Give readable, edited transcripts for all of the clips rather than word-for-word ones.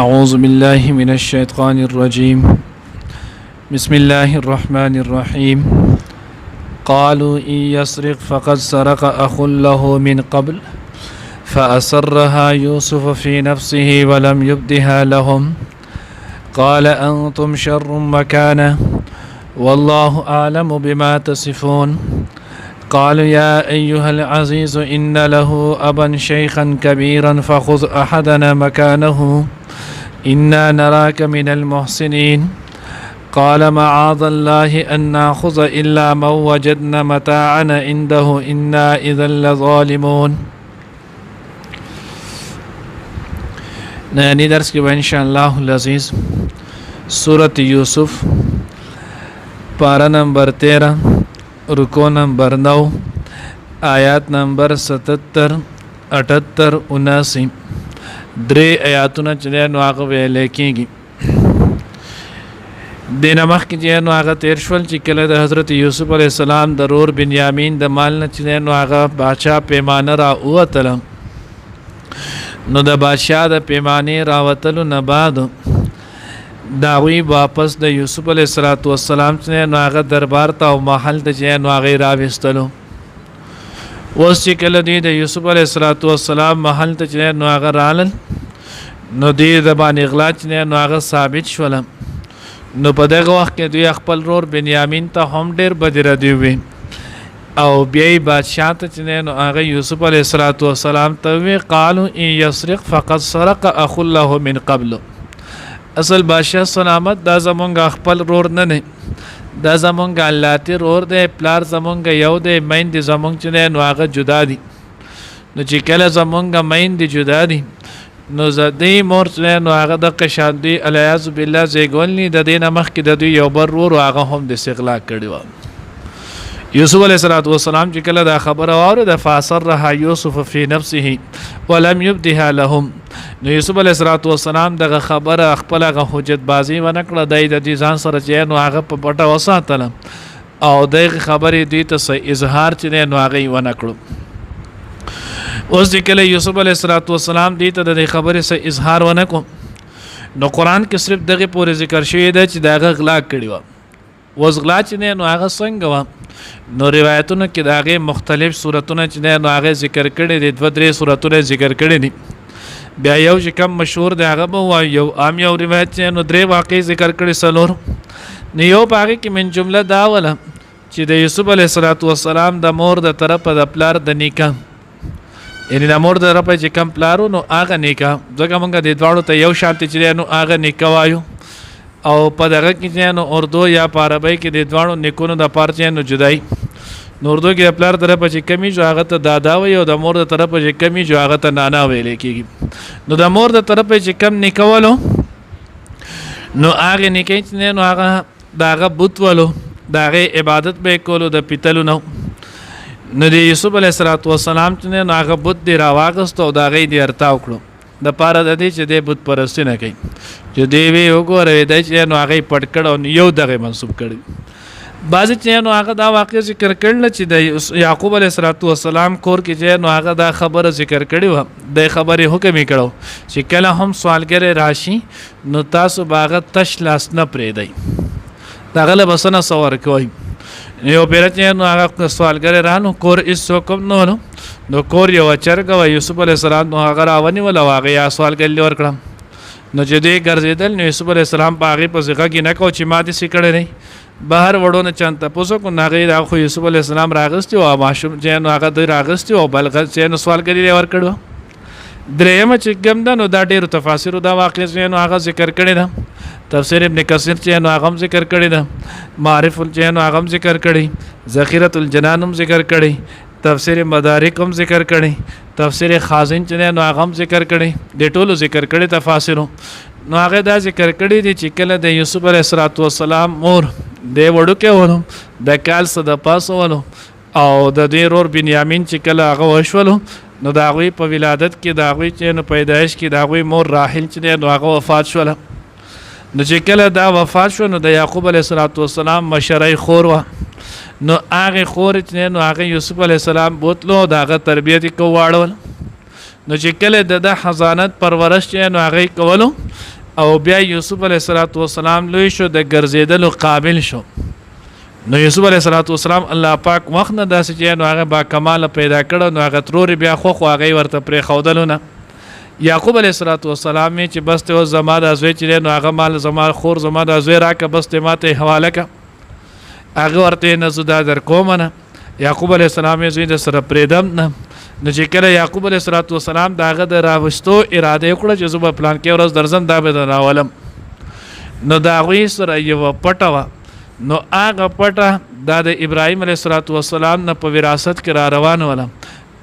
أعوذ بالله من الشيطان الرجيم بسم الله الرحمن الرحيم قالوا إن يسرق فقد سرق أخ له من قبل فأسرها يوسف في نفسه ولم يبدها لهم قال أنتم شر مكانة والله أعلم بما تصفون قالوا يا أيها العزيز إن له أبا شيخا كبيرا فخذ أحدنا مكانه إنا نراك من المحسنين قال معاذ الله أن نأخذ إلا من وجدنا متاعنا عنده إنا إذا لظالمون. नया दर्स के बाद इंशाअल्लाह अज़ीज़ सूरत यूसुफ पारा नंबर 13 रुको नंबर 9 आयात नंबर 77 78 79 درې آیاتونه چې نو هغه ویل کېږي. د نمخ کې چې نو هغه تیر شول چې کله د حضرت یوسف علیه السلام د رور بنیامین د مال نه چې نو هغه بادشاه پیمانه را ووتله، نو د بادشاه د پیمانې راوتلو نه بعد د هغوی واپس د یوسف علیه السلام چې نو هغه دربار ته او محل ته چې نو هغه راوستلو. اوس چې کله دوی د یوسف علیه السلام محل ته چې نو هغه رالل، نو دوی د باندې غلا چې نو هغه ثابت شوله. نو په دغه وخت کې دوی خپل رور بنیامین ته هم ډېر بد ردي وي او بیا یې بادشاه ته چې نو هغه یوسف علیه السلام ته وی قالوا ان یسرق فقد سرق اخ له من قبل. اصل بادشاه سلامت دا زمونږ خپل رور نه دی، دا زمونږ اللاتي رور دی، پلار زمونږ یو دی، میندې زمونږ چې نو هغه جدا دي. نو چې کله زمونږ میندې جدا دي نو زدی مور چې نو هغه د قشان دی الیاذ بالله زیګولنی د دې نه مخکې د دوی یو بر رور هغه هم د استغلا کړی و. یوسف علیه السلام چې کله دا خبره واورېده فاسرها یوسف فی نفسه ولم یبدها لهم، نو یوسف علیه السلام دغه خبره خپل هغه حجت بازی ونه کړه، دی د دې ځان سره چې نو هغه په پټه وساتله او دغه خبرې دوی ته اظهار چې نو هغه یې ونه کړو. اوس چې کله یوسف علیه السلام دې ته د خبرې څه اظهار ونه کو، نو قرآن کې صرف دغه پورې ذکر شوی دی چې دغه غلا کړی و. اوس غلا چې نو هغه څنګه و، نو روایتونو کې د هغې مختلف صورتونه چې نو هغې ذکر کړي دي، 2-3 صورتونه ذکر کړي دي. بیا یو چې کم مشهور دی هغه به وایو، یو عام یو روایت چې نو 3 واقعې ذکر کړي 4. نو یو په هغې کې من جمله دا وله چې د یوسف علیه السلام د مور د طرفه د پلار د نیکه، یعنی د مور د طرفه چې کم پلارو نو هغه نیکه، ځکه موږ د دواړو ته یو شانتې چې نو هغه نیکه وایو، او په دغه کې چې نو اردو یا په عربی کې د دواړو نیکونو د پاره چې نو جدای. نو اردو کې د پلار طرفه چې کمی جو هغه ته دادا وایي او د مور د طرفه چې کمی جو هغه ته نانا ویل کېږي. نو د مور د طرفه چې کم نیکولو نو هغه نیکه چې نو هغه د هغه بت ولو د هغې عبادت به یې کولو د پیتلو نو. نو د یوسف علیه السلام چې نو هغه بت دی راواغستو او د هغې دی ارتاو کړو د پاره د دې چې دی بت پرستي نه کوي، چې دی وی وګوره دی چې نو هغې پټ کړ او یو دغې منصوب کړی. بعضې چې نو هغه دا واقع ذکر کړل چې د یعقوب علیه السلام کور کې چې نو هغه دا خبره ذکر کړې وه، د خبرې حکم یې کړو چې کله هم سوالګری راشي نو تاسو به هغه تش لاس نه پرېږدئ، د هغه له بسنه څه ورکوئ. یو پیره چې نو هغه سوالګری رانو کور هېڅوک هم نه ولو، نو کور یوه چرګه وه، یوسف علیه السلام نو هغه راونیوله او هغې یا سوالګري ورکړه. نو چې دوی ګرځېدل نو یوسف علیه السلام په هغې پسې غږ یې نه کو چې ما داسې کړی دی. بهر وړو نه چند تپوس وکړو، نو هغې خو یوسف علیه السلام راغستي و او ماشوم چې نو هغه دوی راغستي و او بل چې نو سوالګري یې ورکړې وه. درېیمه چې کوم ده نو دا ډېرو تفاسیرو دا واقع چې نو هغه ذکر کړې ده، تفسیر ابن کثیر چې نو هغه هم ذکر کړی ده، معارف چې نو هغه هم ذکر کړی، ذخیرة الجنان هم ذکر کړی، تفسیر مدارک هم ذکر کړی، تفسیر خازن چې نو هغه هم ذکر کړی، د ټولو ذکر کړی تفاسیرو. نو هغه دا ذکر کړی دی چې کله د یوسف علیه السلام مور د وړوکی ولو د کال څه د پاسه ولو او د دوی رور بنیامین چې کله هغه وشولو نو د هغوی په ولادت کې د هغوی چې نو پیدایش کې د هغوی مور راحل چې نو هغه وفات شوله. نو چې کله دا وفات شو نو د یعقوب علیه السلام مشرۍ خور وه، نو هغې خور چې نو هغه یوسف علیه السلام بوتلو د هغه تربیت یې کو واړول. نو چې کله د حضانت پرورش چې نو هغه کولو او بیا یوسف علیه السلام لوی شو د ګرځیدلو قابل شو نو یوسف علیه السلام الله پاک وخت نه داسې چې نو هغه با کمال پیدا کړو نو هغه ترور بیا خو هغه ورته پرې خودلو نه یعقوب علیه السلام چې بس ته زما د ازوی چې نو هغه مال زما خور زما د ازوی راکه بس ته ماته حواله ک هغه ورته نه زدا در کوم نه یعقوب علیه السلام زوی د سره پریدم نه نو چې کله یعقوب علیه السلام داغه د راوستو اراده وکړه چې زما پلان کې ورځ درځم دا به راولم نو دا غوي سره یو پټه نو هغه پټه د ابراهیم علیه السلام نه په وراثت کې را روان وله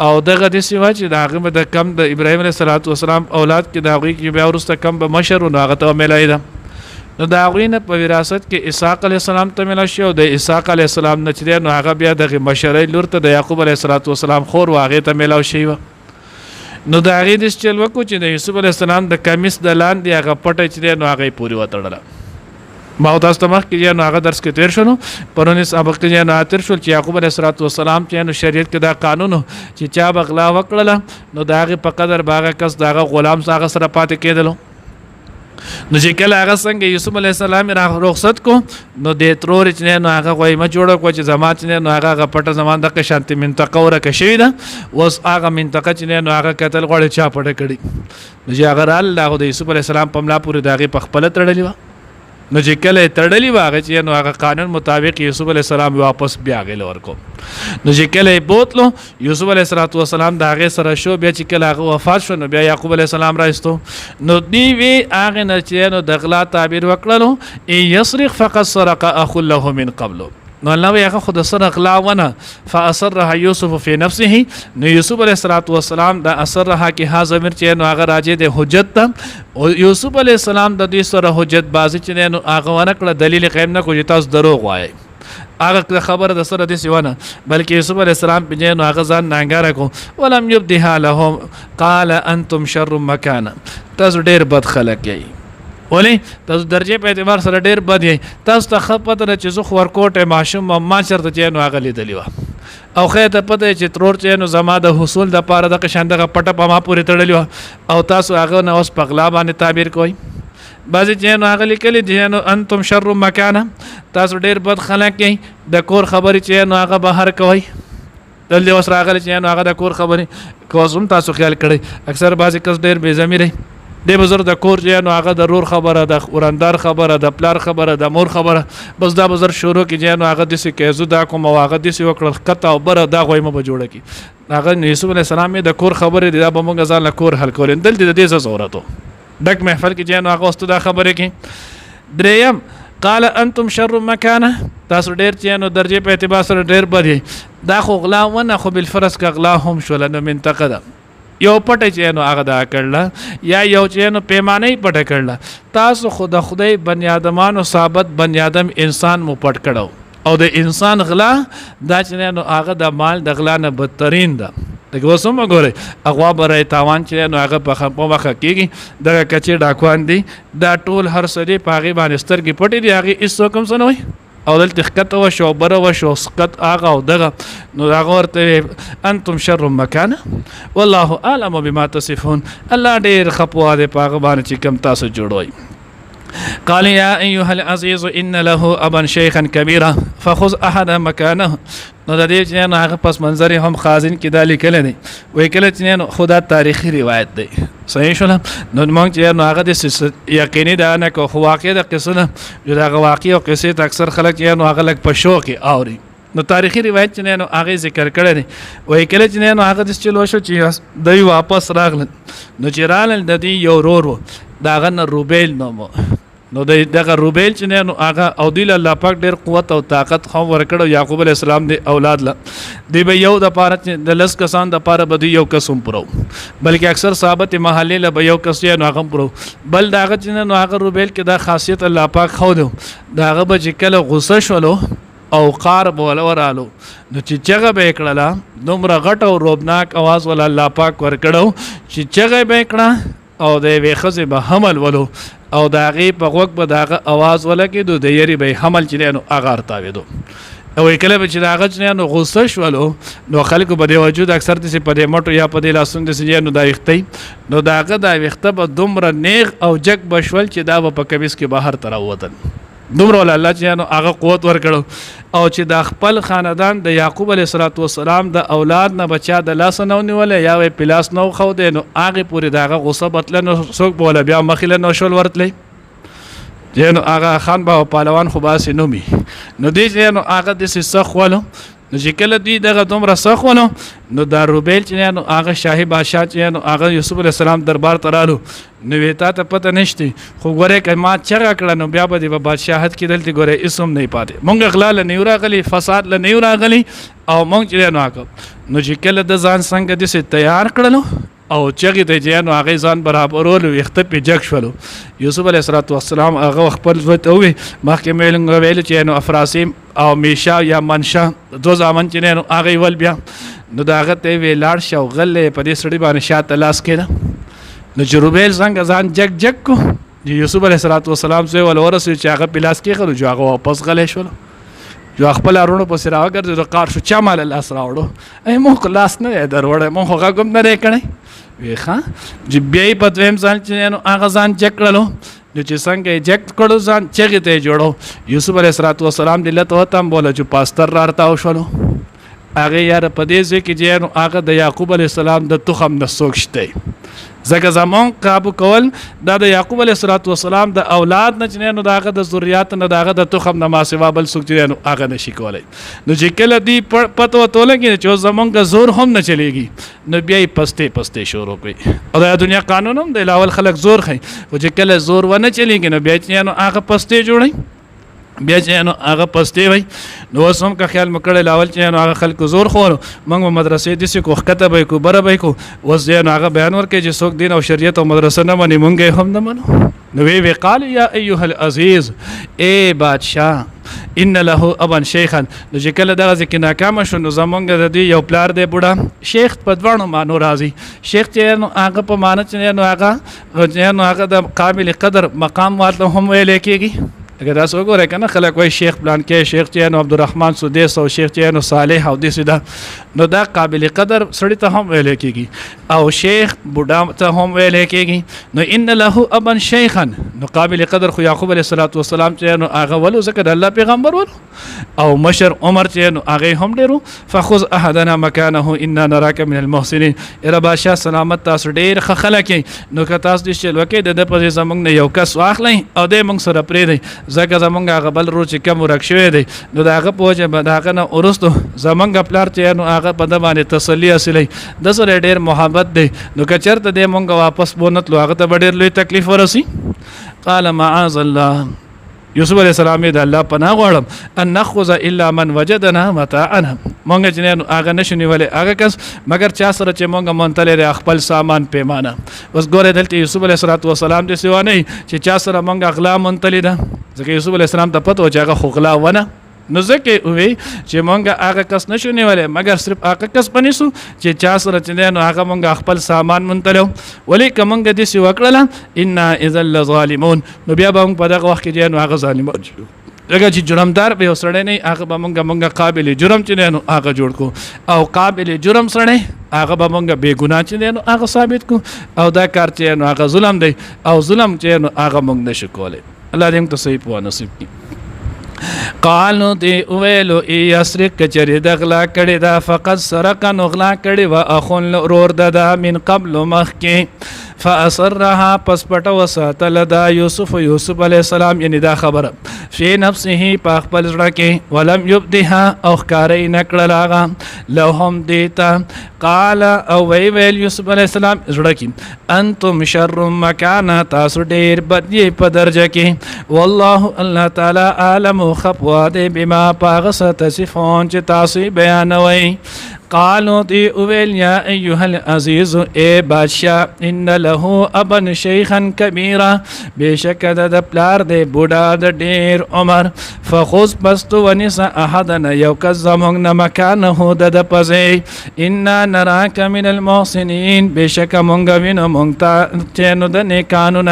او دغه د سیوا چې داغه د کم د ابراهیم علیه السلام اولاد کې داغه کې بیا ورسته کم به مشر نو هغه ته ملای ده نو داغه نه په وراثت کې اسحاق علیه السلام ته ملا شو د اسحاق علیه السلام نه چې نو هغه بیا دغه مشرۍ لور ته د یعقوب علیه السلام خور واغه ته ملا شي نو داغه د چل وکړو چې د یوسف علیه السلام د کمیس د لاندې هغه پټه چې نو هغه پوری وتړله ما تاسو ته مخ کې نو هغه درس کې تیر شونو پرونی سابق کې نو تیر شول چې یعقوب علیه السلام چې نو شریعت کې دا قانون چې چا بغلا وکړله نو داغه په قدر باغه کس داغه غلام سره پاتې کېدلو نو چې کله هغه څنګه یوسف علیه السلام را رخصت کو نو د ترور چې نو هغه غوي ما جوړ کو چې زما چې نو هغه پټه زمان د شانتي منطقه ورکه شوی ده وس هغه منطقه چې نو هغه قتل غوړي چا پټه کړي نو چې هغه الله د یوسف علیه السلام په ملا پورې داغه په خپل تړلی و نو چې کله تړلی واغه چې نو هغه قانون مطابق یوسف علیه السلام واپس بیا غل ورکو نو چې کله بوتلو یوسف علیه السلام د هغه سره شو بیا چې کله هغه وفات شو نو بیا یعقوب علیه السلام راستو نو دی وی هغه نه چې نو د غلا تعبیر وکړلو یسرق فقط سرق اخ له من قبل نو الله هغه خود سرق لا ونه فاصرها یوسف فی نفسه نو یوسف علیه السلام د اثرها کې ها ضمیر چې نو هغه راځي د حجت ته او یوسف علیه السلام د دې سره حجت بازی چې نو هغه ورکړه دلیل قائم نه کوي تاسو دروغ وایي هغه خبره د سره د سیونه بلکې یوسف علیه السلام په جنو هغه ځان نانګاره کو ولم یبدها لهم قال انتم شر مکانا تاسو ډیر بد خلک یې ولی تاسو درجه په اعتبار سره ډیر بد یې تاسو ته خپته چې زه خو ورکوټه ماشوم ما چرته چې نو هغه لیدلی و او خیر ته پته چې ترور چې نو زما د حصول د پاره د قشندغه پټه په ما پورې تړلی و او تاسو هغه نو اوس په غلا باندې تعبیر کوئ بعضی چې نو هغه لیکلي چې نو انتم شر مکانه تاسو ډیر بد خلک یې د کور خبرې چې نو هغه بهر کوئ دلته اوس راغلی چې نو هغه د کور خبرې کوم تاسو خیال کړئ اکثر بعضی کس ډیر بې ضمیره د بزرګ د کور چې نو هغه د رور خبره د وراندار خبره د پلار خبره د مور خبره بس دا بزرګ شروع کې چې نو هغه د څه کېزو دا کوم هغه د څه وکړل قطع او بره دا غوي مو جوړه کی هغه یوسف علیه السلام د کور خبره د به موږ ځان له کور حل کول دلته د دې ضرورت ډک محفل کې چې نو هغه واستو دا خبره کې دریم قال انتم شر مکانه تاسو ډیر چې نو درجه په اعتبار سره ډیر بدی دا خو غلا ونه خو بالفرض کا غلا هم شول نو منطقه ده یو پټه چې نو هغه دا کړله یا یو چې نو پیمانه پټه کړله تاسو خود خدای بنی آدمانو ثابت بنی آدم انسان مو پټ کړو او د انسان غلا دا چې نو هغه د مال د غلا نه بدترین ده دغه وسوم غوړي اغوا برای تاوان چې نو هغه په خپل وخت کېږي دغه کچې ډاکوان دي دا ټول هر سړي پاغي باندې سترګې پټې دي هغه هیڅ کوم څه نه وي او دلته خکته و شو بره و شو سقط هغه او دغه نو هغه ورته انتم شر مکانه والله اعلم بما تصفون الله ډیر خپوا دې پاغه باندې چې کم تاسو جوړوي قال يا ايها العزيز ان له ابا شيخا كبيرا فخذ احد مكانه نو د دې چې نو هغه پس منظر هم خازن کې دالي کله دي وای کله چې نو خدا تاریخي روایت دی صحیح شول نو موږ چې نو هغه د یقیني دا نه کو واقع د قصه نه جو دا واقع او قصه اکثر خلک چې نو هغه لک په شوق اوري نو تاریخي روایت چې نو هغه ذکر کړی دی وای کله چې نو هغه د چلو شو چې دوی واپس راغلل نو چې رال د دې یو رور دا غن روبیل نو دغه روبیل چې نو هغه او دی الله پاک ډیر قوت او طاقت خو ورکړو یعقوب علی السلام دی اولاد لا دی به یو د پاره د لس کسان د پاره بده یو کسوم پرو بلکې اکثر صحابت محله له یو کس یې نو هغه پرو بل داغه چې نو هغه روبیل کې دا خاصیت الله پاک خو دو داغه به چې کله غصه شولو او قار بولورالو نو چې چغه به کړلا دومره غټ او روبناک आवाज ول الله پاک ورکړو چې چغه به کړه او د وی خزه به حمل ولو او دا غي په وګ به داغه आवाज ولکې د یری به حمل چلینو اغار تاویدو او کله به چې د هغه چینیانو غوسه شولو نو خلکو به د وجود اکثر داسې په دې مټو یا په دې لاسونو داسې نو دا ویښتۍ نو د هغه دا ویښته به دومره نیغ او جګ به شول چې دا به په کمیس کې بهر ته راووتل دومره ول الله چینیانو هغه قوت ورکړو او چې د خپل خاندان د یعقوب علیه السلام د اولاد نه بچا د لاسه نه ونیولی یا یې پلاس نه وښودی نو هغې پورې د هغه غوسه بتله نو څوک به وله بیا مخې له نو شول ورتلی نو هغه خان به پهلوان خو باسې نومي نو دې چې نو هغه داسې سخ ولو نو چې کله دوی دغه دومره سخ ولو نو دا روبیل چې نو هغه شاهي بادشاه چې نو هغه یوسف علیه السلام دربار ته رالو نو وی تا ته پته نشته خو ګورې که ما چغه کړه نو بیا به د بادشاهت کې دلته ګورې هېڅ هم نه پاتې مونږ غلا له نه راغلي فساد له نه راغلي او مونږ چې نو نو چې کله د ځان څنګه داسې تیار کړلو او چغې ته چې نو هغې ځان برابرولو ویښته پې جګ شولو یوسف علیه السلام هغه خپل زوی ته ووی مخکې مې ویلو چې نو افراسیم او میشا یا منشا دو زامن چې نو هغې ول بیا نو د هغه ته یې وی لاړ شه او غلی په دې سړي باندې شاته لاس کېده نو چې روبیل څنګه ځان جګ جګ کو یوسف علیه السلام زوی ول ورسېد چې هغه پې لاس کېښلو جو هغه واپس غلی شولو جو خپل اړونو پسې راوګرځېدو قار شو چا ماله لاس راوړو ای مونږ خو لاس نه دی دروړی مونږ خو غږ هم نه دی کړی وی ښه چې بیا یې په دویم ځان چې نو هغه ځان جګ کړلو نو چې څنګه یې جګ کړو ځان چغې ته یې جوړو یوسف علیه السلام دې لته وته هم بوله چې پاستر را رتاو شولو هغې یاره په دې ځای کې چې نو هغه د یعقوب علیه السلام د تخم نه څوک شته ځکه زمون قابو کول دا د یعقوب علیه السلام د اولاد نه چې نو د هغه د ذریات نه د هغه د تخم نه ما سوا بل څوک چې نو هغه نشي کولی نو چې کله دوی پته ورته ولګي چې زمونږ زور هم نه چلیږي نو بیا یې پستې پستې شروع کړي او د دنیا قانون هم د لاول خلک زور ښي خو چې کله زور ونه چلیږي نو بیا چې نو هغه پستې جوړوي بیا چې نو هغه پستې وای نو اوس هم که خیال مو کړی لاول چې نو هغه خلکو زور خورو موږ به مدرسې داسې کو ښکته به یې کو بره به یې کو اوس دی نو هغه بیان ورکوي چې څوک دین او شریعت او مدرسه نه مني مونږ یې هم نه منو نو وی قال یا ایها العزیز ای بادشاه ان له ابا شیخا نو چې کله دغه ځکه ناکامه شو نو زمونږ د دې یو پلار دی بوډا شیخ په دواړو معنو راځي شیخ چې نو هغه په معنی چې نو هغه د قابل قدر مقام ورته هم ویلی کېږي اگر تاسو وګورئ که نه خلک وایي شیخ پلان کې شیخ چې نو عبدالرحمن سدیس او شیخ چې نو صالح او داسې ده نو دا قابل قدر سړي ته هم ویلی کېږي او شیخ بوډا ته هم ویلی کېږي نو ان له ابا شیخا نو قابل قدر خو یعقوب علیه السلام چې نو هغه ولو ځکه د الله پیغمبر ولو او مشر عمر چې نو هغې هم ډېرو فخذ احدنا مکانه انا نراک من المحسنین اره بادشاه سلامت تاسو ډېر ښه خلک یې نو که تاسو دې چل وکړئ د ده پسې زموږ نه یو کس واخلئ او دی موږ سره پرېږدئ ځکه زمونږ هغه بل ورور چې کم ورک شوی دی نو د هغه په وجه به د هغه نه وروستو زمونږ پلار چې نو هغه په ده باندې تسلي حاصلوي ده سره ډېر محبت دی نو که چېرته دی مونږ واپس بونتلو هغه ته به ډېر لوی تکلیف ورسي قال معاذ الله یوسف علیه السلام د الله پناه غواړم ان نخذ الا من وجدنا متاعنا مونږ چې نو هغه نشو نیولی هغه کس مګر چا سره چې مونږ منتلی دی خپل سامان پیمانه اوس ګورئ دلته یوسف علیه السلام داسې ونه چې چا سره مونږ غلا منتلی ده ځکه یوسف علیه السلام ته پته و چې هغه خو غلا ونه نو ځکه وی چې مونږ هغه کس نشو نیولی مګر صرف هغه کس په نیسو چې چا سره چې دی نو هغه مونږ خپل سامان منتلی ولې که مونږ داسې وکړله انا اذا لظالمون نو بیا به مونږ په دغه وخت کې دی نو هغه ظالمان لکه چې جرمدار به یو سړی نه هغه به مونږ قابل جرم چې دی نو هغه جوړ کو او قابل جرم سړی هغه به مونږ بې ګناه چې دی نو هغه ثابت کو او دا کار چې نو هغه ظلم دی او ظلم چې نو هغه مونږ نشو کولی الله دې موږ ته صحیح پوهه نصیب کړي قالو دی ویلو ای یسرق کچری د غلا کړي دا فقط سرق نو غلا کړي و اخون ورور د من قبل مخکې فاصرها پس پټ وساتل دا یوسف علیه السلام یعنی دا خبره فی نفسه په خپل زړه کې ولم یبدها او ښکاره نه کړل هغه لهم دیتا قال او ویل یوسف علیه السلام زړه کې انتم شر مکانا تاسو ډېر بد یې په درجه کې والله الله تعالی عالم خپوا دی بما پاغه تصفون چې تاسو بیانوي قالوا دی اویل یا ایها العزیز اے بادشاہ ان له ابن شیخا کبیرا بیشک د پلار د بوډا د ډیر عمر فخذ پستو ونسا احدنا یو کزمون نمکانه د پزی ان نراک من المحسنین بیشک مونږ وینو مونږ ته چینو د نیکانو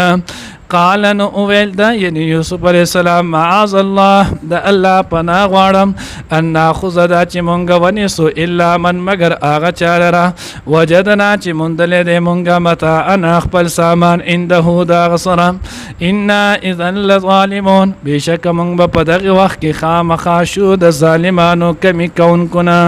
قال نو اویل دا یعنی یوسف علیہ السلام معاذ الله دا الله پناه غواړم ان ناخذ دا چې مونږ ونیسو الا من مگر هغه چاره وجدنا چې مونږ له مونږه متا ان خپل سامان عنده دا غسر ان اذا لظالمون بیشک مونږ په دغه وخت کې خامخا شو د ظالمانو کمی کون کنا